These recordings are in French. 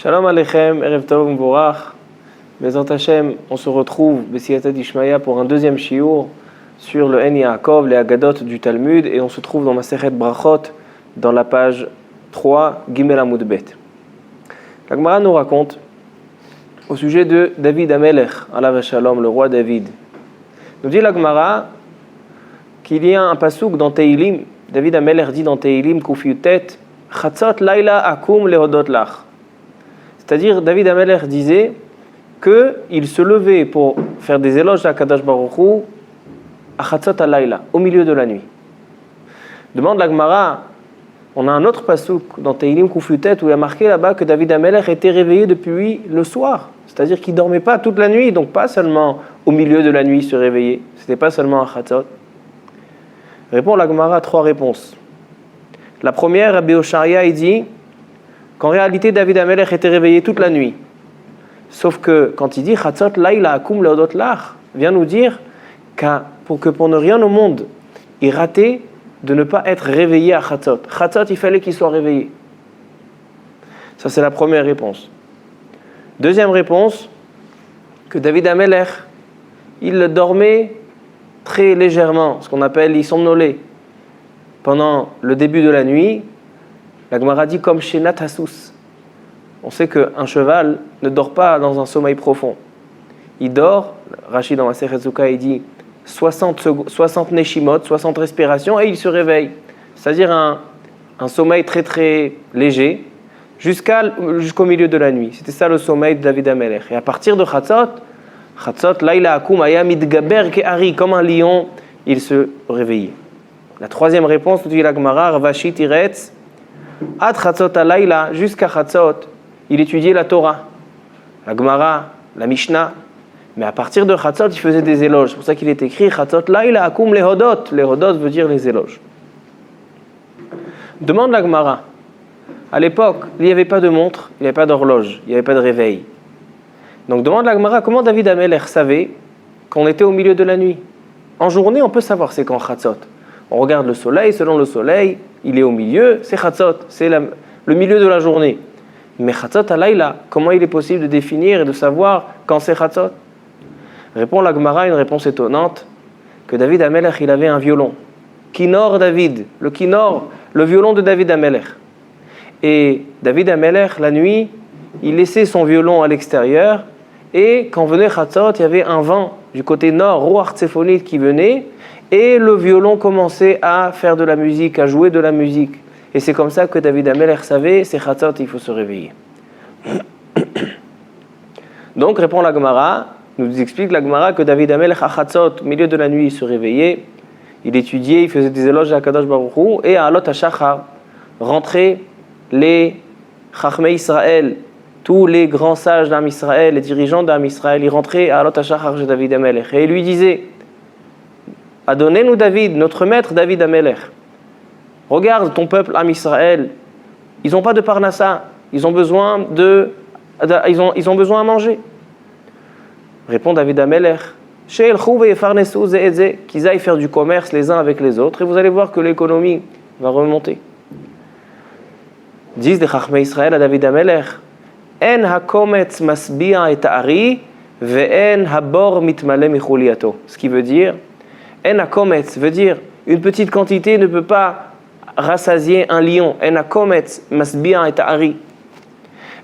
Shalom Aleichem, Erev Tov Mvorach. Bezrat Hashem, on se retrouve, B'siyata d'Ishmaya, pour un deuxième shiur sur le En Yaakov, les Agadot du Talmud, et on se trouve dans Masechet Brachot, dans la page 3, Gimel Amud Bet. La Gemara nous raconte, au sujet de David Amelech, alav Shalom, le roi David. Nous dit la Gemara qu'il y a un pasouk dans Teilim, David Amelech dit dans Teilim, Kuf Yutet, Chatzot Laila Akum Lehodot Lach. C'est-à-dire, David Amelech disait qu'il se levait pour faire des éloges à Kadosh Baruch Hu à Chatzot Laila, au milieu de la nuit. Demande la Gemara, on a un autre pasouk dans Teilim Kuf Yutet où il y a marqué là-bas que David Amelech était réveillé depuis le soir. C'est-à-dire qu'il ne dormait pas toute la nuit, donc pas seulement au milieu de la nuit se réveiller. C'était pas seulement à Chatzot. Répond la Gemara à trois réponses. La première, Rabbi Osharia, il dit qu'en réalité David Amelech était réveillé toute la nuit. Sauf que quand il dit Chatzot Laila Akum Lehodot Lach, vient nous dire pour ne rien au monde, il ratait de ne pas être réveillé à Chatzot. Chatzot, il fallait qu'il soit réveillé. Ça, c'est la première réponse. Deuxième réponse, que David Amelech, il dormait très légèrement, ce qu'on appelle il somnolait. Pendant le début de la nuit, la Gemara dit comme chez Natassus. On sait qu'un cheval ne dort pas dans un sommeil profond. Il dort, Rachid dans Masechet Zuka, il dit 60 neshimot, 60 respirations, et il se réveille. C'est-à-dire un sommeil très très léger, jusqu'au milieu de la nuit. C'était ça le sommeil de David Amelech. Et à partir de Chatzot, Laila Akum Aya Mitgaber Ke'ari, comme un lion, il se réveillait. La troisième réponse, nous dit la Gemara, Ravashi Tiretz, Ad Chatzot Laila, jusqu'à Chatzot, il étudiait la Torah, la Gemara, la Mishnah. Mais à partir de Chatzot, il faisait des éloges. C'est pour ça qu'il est écrit Chatzot Laila Akum Lehodot. Lehodot veut dire les éloges. Demande la Gemara. À l'époque, il n'y avait pas de montre, il n'y avait pas d'horloge, il n'y avait pas de réveil. Donc demande la Gemara comment David Amelech savait qu'on était au milieu de la nuit. En journée, on peut savoir c'est quand Chatzot. On regarde le soleil, selon le soleil, il est au milieu, c'est Chatzot, c'est le milieu de la journée. Mais Chatzot Alayla, comment il est possible de définir et de savoir quand c'est Chatzot? Répond la Gemara une réponse étonnante, que David Amelech, il avait un violon. Kinor David, le violon de David Amelech. Et David Amelech, la nuit, il laissait son violon à l'extérieur, et quand venait Chatzot, il y avait un vent du côté nord, Ruach Tsefonit, qui venait, et le violon commençait à faire de la musique, à jouer de la musique. Et c'est comme ça que David Amelech savait, c'est Chatzot, il faut se réveiller. Donc, répond la Gemara, nous explique la Gemara que David Amelech à Chatzot, au milieu de la nuit, il se réveillait, il étudiait, il faisait des éloges à Kadosh Baruch Hu, et à Alot HaShachar, rentraient les Chachmei Israël, tous les grands sages d'Am Israël, les dirigeants d'Am Israël, ils rentraient à Alot HaShachar chez David Amelech, et ils lui disaient Adonnez-nous David, notre maître David Amelech. Regarde ton peuple Am Israël, ils n'ont pas de parnassa, ils ont besoin à manger. Répond David Amelech, qu'ils aillent faire du commerce les uns avec les autres, et vous allez voir que l'économie va remonter. Disent les Chachmei Israël à David Amelech, En hakometz masbi'a et ta'ari, ve'en habor mitmale michuliato. Ce qui veut dire, En hakometz veut dire, une petite quantité ne peut pas rassasier un lion. En hakometz masbi'a et ta'ari.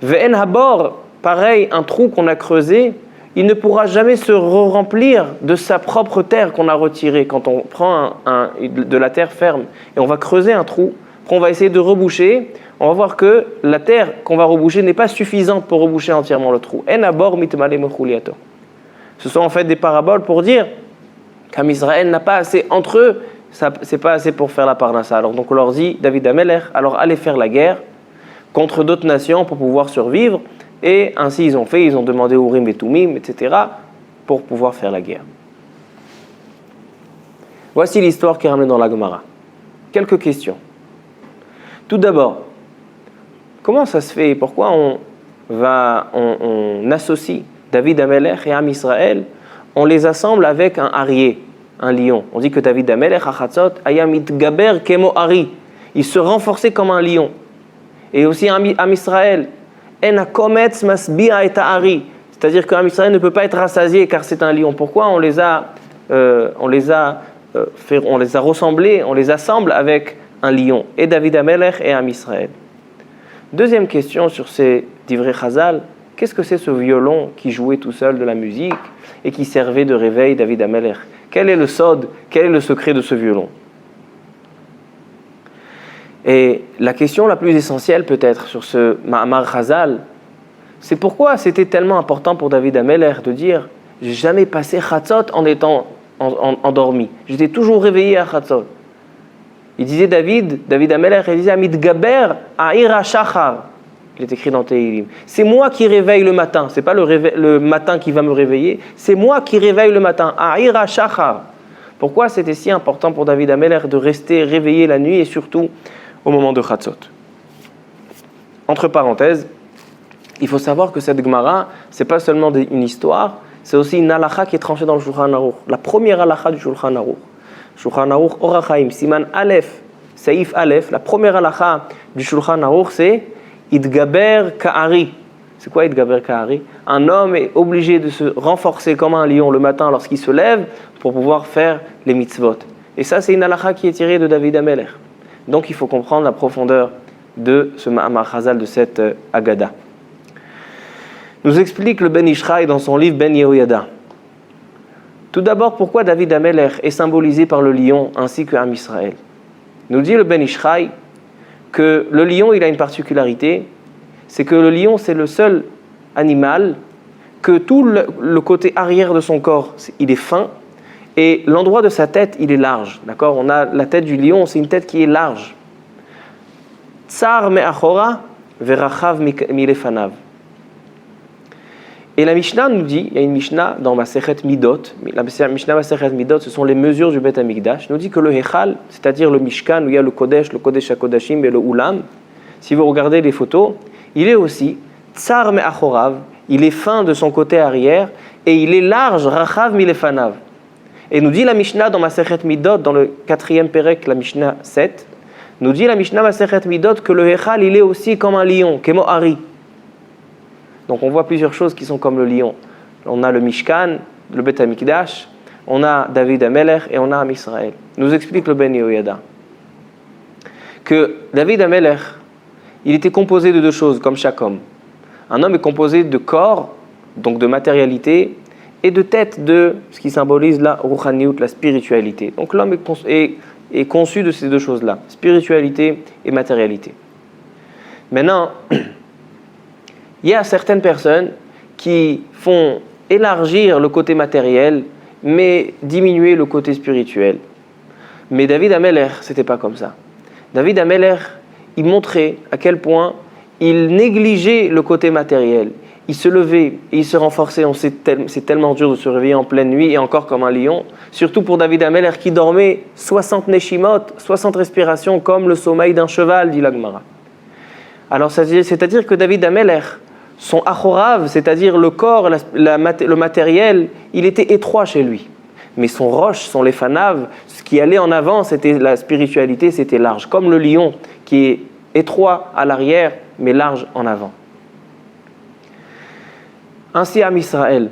Ve'en habor, pareil, un trou qu'on a creusé, il ne pourra jamais se remplir de sa propre terre qu'on a retirée. Quand on prend de la terre ferme et on va creuser un trou, après on va essayer de reboucher, on va voir que la terre qu'on va reboucher n'est pas suffisante pour reboucher entièrement le trou. En abor mitmale mechuliato. Ce sont en fait des paraboles pour dire qu'Am Israël n'a pas assez entre eux, c'est pas assez pour faire la parnassa. Alors donc on leur dit, David Amelech, alors allez faire la guerre contre d'autres nations pour pouvoir survivre. Et ainsi ils ont fait, ils ont demandé Urim et Tumim, etc. pour pouvoir faire la guerre. Voici l'histoire qui est ramenée dans la Gemara. Quelques questions. Tout d'abord, comment ça se fait? Pourquoi on associe David Amelech et Am Israël? On les assemble avec un arié, un lion. On dit que David Amelech à Chatzot, Ayamit Gaber Kemo Ari. Il se renforçait comme un lion. Et aussi Am Israël. En hakometz masbi'a et ha'ari. C'est-à-dire qu'un Israël ne peut pas être rassasié car c'est un lion. Pourquoi on les a ressemblés, on les assemble avec un lion, et David Amelech et Am Israël. Deuxième question sur ces divrei Chazal, qu'est-ce que c'est ce violon qui jouait tout seul de la musique et qui servait de réveil David Amelech? Quel est le sod, quel est le secret de ce violon? Et la question la plus essentielle peut-être sur ce Ma'amar Chazal, c'est pourquoi c'était tellement important pour David Amelech de dire « J'ai jamais passé Chatzot en étant endormi. J'étais toujours réveillé à Chatzot. » Il disait David Amelech, il disait « Amidgaber a'ira shachar » il est écrit dans Tehillim. C'est moi qui réveille le matin, c'est pas le matin qui va me réveiller, c'est moi qui réveille le matin. A'ira shachar. Pourquoi c'était si important pour David Amelech de rester réveillé la nuit et surtout au moment de Chatzot? Entre parenthèses, il faut savoir que cette Gemara, c'est pas seulement une histoire, c'est aussi une halakha qui est tranchée dans le Shulchan Aruch. La première halakha du Shulchan Aruch. Shulchan Aruch Orach Chaim, Siman Aleph, Saïf Aleph. La première halakha du Shulchan Aruch, c'est Idgaber Ka'ari. C'est quoi Idgaber Ka'ari? Un homme est obligé de se renforcer comme un lion le matin lorsqu'il se lève pour pouvoir faire les mitzvot. Et ça, c'est une halakha qui est tirée de David Amelech. Donc, il faut comprendre la profondeur de ce Ma'amar Chazal, de cette Agada. Nous explique le Ben Ishraï dans son livre Ben Yehoyada. Tout d'abord, pourquoi David Amelech est symbolisé par le lion ainsi que Am Israël? Nous dit le Ben Ishraï que le lion, il a une particularité, c'est que le lion, c'est le seul animal que tout le côté arrière de son corps, il est fin, et l'endroit de sa tête, il est large. D'accord? On a la tête du lion, c'est une tête qui est large. Tsar me'achora verachav milefanav. Et la Mishnah nous dit, il y a une Mishnah dans Masechet Midot, la Mishnah Masechet Midot, ce sont les mesures du Beth Amikdash, nous dit que le Hechal, c'est-à-dire le Mishkan, où il y a le Kodesh HaKodashim et le Ulam, si vous regardez les photos, il est aussi Tsar Me'achorav, il est fin de son côté arrière, et il est large, Rachav Milefanav. Et nous dit la Mishnah dans Masechet Midot, dans le 4e Perek, la Mishnah 7, nous dit la Mishnah Masechet Midot que le Hechal, il est aussi comme un lion, Kemo Ari. Donc on voit plusieurs choses qui sont comme le lion. On a le Mishkan, le Beth Amikdash, on a David Amelech et on a Am Israël. Nous explique le Ben Yehoyada que David Amelech, il était composé de deux choses comme chaque homme. Un homme est composé de corps, donc de matérialité, et de tête, de ce qui symbolise la Ruchaniyut, la spiritualité. Donc l'homme est conçu de ces deux choses-là, spiritualité et matérialité. Maintenant, il y a certaines personnes qui font élargir le côté matériel, mais diminuer le côté spirituel. Mais David Amelech, c'était pas comme ça. David Amelech, il montrait à quel point il négligeait le côté matériel. Il se levait et il se renforçait. C'est tellement dur de se réveiller en pleine nuit et encore comme un lion. Surtout pour David Amelech qui dormait 60 neshimot, 60 respirations comme le sommeil d'un cheval, dit la Gemara. Alors c'est-à-dire que David Amelech, son achorav, c'est-à-dire le corps, le matériel, il était étroit chez lui. Mais son roche, son lefanav, ce qui allait en avant, c'était la spiritualité, c'était large. Comme le lion qui est étroit à l'arrière, mais large en avant. Ainsi, Am Israël,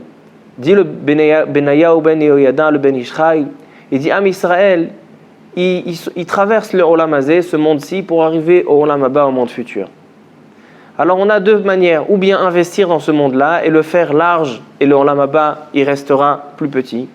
dit le Benayahu Ben Yehoyada, le Ben Ishraï, il dit Am Israël, il traverse le Olam Hazé, ce monde-ci, pour arriver au Olam Haba, au monde futur. Alors on a deux manières, ou bien investir dans ce monde-là et le faire large, et le Olam Haba, il restera plus petit,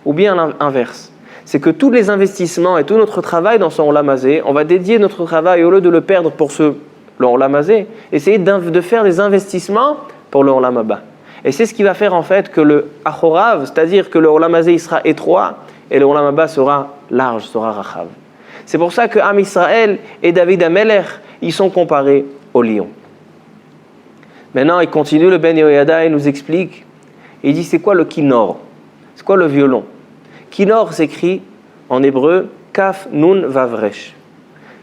ou bien l'inverse. C'est que tous les investissements et tout notre travail dans ce Olam Hazé, on va dédier notre travail, au lieu de le perdre pour le Olam Hazé, essayer de faire des investissements pour le Olam Haba. Et c'est ce qui va faire en fait que le Achorav, c'est-à-dire que le Olam Hazé il sera étroit et le Olam Haba sera large, sera Rachav. C'est pour ça que Am Israël et David Amelech, ils sont comparés au lion. Maintenant, il continue, le Ben Yehoyada, il nous explique, il dit c'est quoi le kinor? C'est quoi le violon? Kinor s'écrit en hébreu Kaf Nun Vav Resh.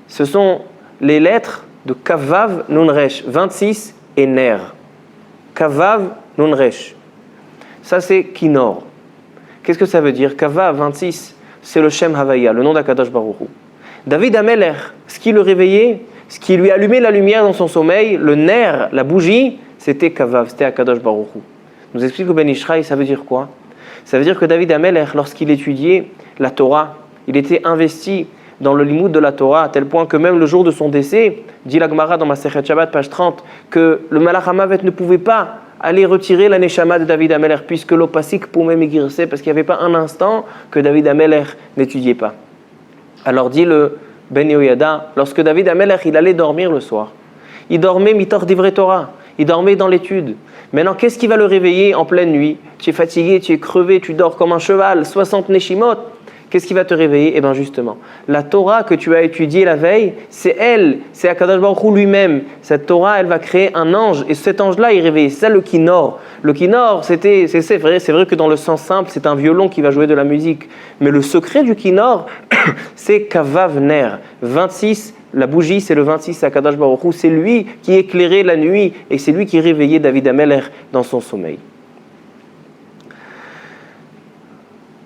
Ce sont les lettres de Kaf Vav Nun Resh, 26 et Ner. Kaf Vav Nun Resh. Ça c'est kinor. Qu'est-ce que ça veut dire? Kaf Vav 26, c'est le Shem Havaya, le nom d'Akadosh Baruch Hu. David Amelech, ce qui le réveillait, Ce qui lui allumait la lumière dans son sommeil, le nerf, la bougie, c'était Kavav, c'était Akadosh Baruch Hu. Nous explique le Ben Ishraï, ça veut dire quoi? Ça veut dire que David HaMelech, lorsqu'il étudiait la Torah, il était investi dans le limoud de la Torah, à tel point que même le jour de son décès, dit la Gemara dans Masechet Shabbat, page 30, que le Malach HaMavet ne pouvait pas aller retirer la Neshama de David HaMelech, puisque l'opasik poumait migirse, parce qu'il n'y avait pas un instant que David HaMelech n'étudiait pas. Alors dit le Ben Yehoyada, lorsque David HaMelech il allait dormir le soir, il dormait mitor divrei Torah, il dormait dans l'étude. Maintenant, qu'est-ce qui va le réveiller en pleine nuit? Tu es fatigué, tu es crevé, tu dors comme un cheval, 60 Neshimot. Qu'est-ce qui va te réveiller? Eh bien justement, la Torah que tu as étudiée la veille, c'est elle, c'est Akadosh Baruch Hu lui-même. Cette Torah, elle va créer un ange, et cet ange-là, il réveille. C'est ça le kinor. Le kinor, c'est vrai que dans le sens simple, c'est un violon qui va jouer de la musique. Mais le secret du kinor, c'est Kavav Ner. 26, la bougie, c'est le 26, c'est Akadosh Baruch Hu. C'est lui qui éclairait la nuit, et c'est lui qui réveillait David HaMelech dans son sommeil.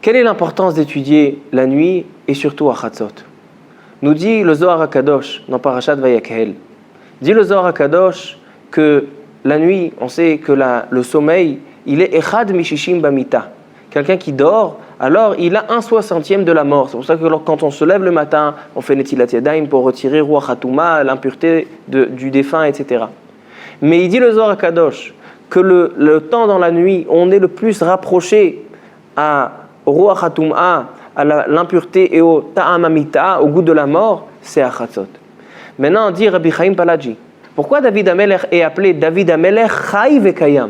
Quelle est l'importance d'étudier la nuit et surtout à Chatzot? Nous dit le Zohar HaKadosh dans Parashat Vayakhel. Dit le Zohar HaKadosh que la nuit, on sait que le sommeil, il est Echad Mishishim Bamita. Quelqu'un qui dort, alors il a 1/60 de la mort. C'est pour ça que quand on se lève le matin, on fait Netilat Yadayim pour retirer Ruach HaTuma, l'impureté du défunt, etc. Mais il dit le Zohar HaKadosh que le temps dans la nuit, on est le plus rapproché au Ruach HaTum'a, à l'impureté et au Ta'am HaMita, au goût de la mort, c'est à Chatzot. Maintenant, on dit Rabbi Chaim Palaji, pourquoi David HaMelech est appelé David HaMelech Chai Vekayam?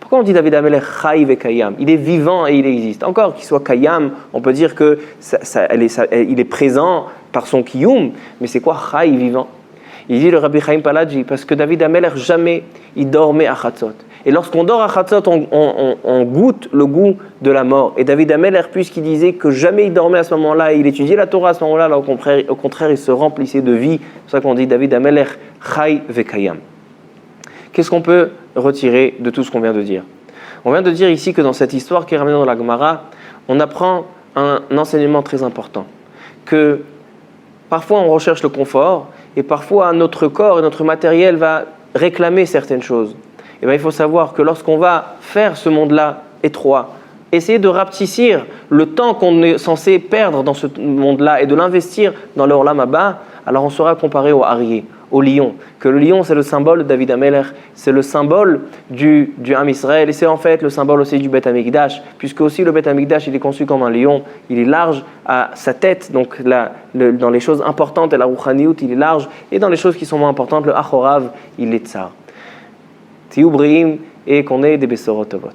Pourquoi on dit David HaMelech Chai Vekayam? Il est vivant et il existe. Encore qu'il soit Kayam, on peut dire qu'il est présent par son Kiyum, mais c'est quoi Chai, vivant? Il dit le Rabbi Chaim Palaji, parce que David HaMelech jamais il dormait à Chatzot. Et lorsqu'on dort à Chatzot, on goûte le goût de la mort. Et David HaMelech, puisqu'il disait que jamais il dormait à ce moment-là, il étudiait la Torah à ce moment-là, là, au contraire, il se remplissait de vie. C'est pour ça qu'on dit David HaMelech Chai Vekayam. Qu'est-ce qu'on peut retirer de tout ce qu'on vient de dire? On vient de dire ici que dans cette histoire qui est ramenée dans la Gemara, on apprend un enseignement très important. Que parfois on recherche le confort, et parfois notre corps et notre matériel va réclamer certaines choses. Et bien, il faut savoir que lorsqu'on va faire ce monde-là étroit, essayer de rapetissir le temps qu'on est censé perdre dans ce monde-là et de l'investir dans le Olam Haba, alors on sera comparé au Aryeh, au lion. Que le lion, c'est le symbole de David HaMelech, c'est le symbole du Am Israël, et c'est en fait le symbole aussi du Beth Amikdash, puisque aussi le Beth Amikdash, il est conçu comme un lion, il est large à sa tête, donc dans les choses importantes, et la Rouchaniout, il est large, et dans les choses qui sont moins importantes, le Achorav, il est tsar. Tiou Brihim, et qu'on ait des Bessorot Tovot.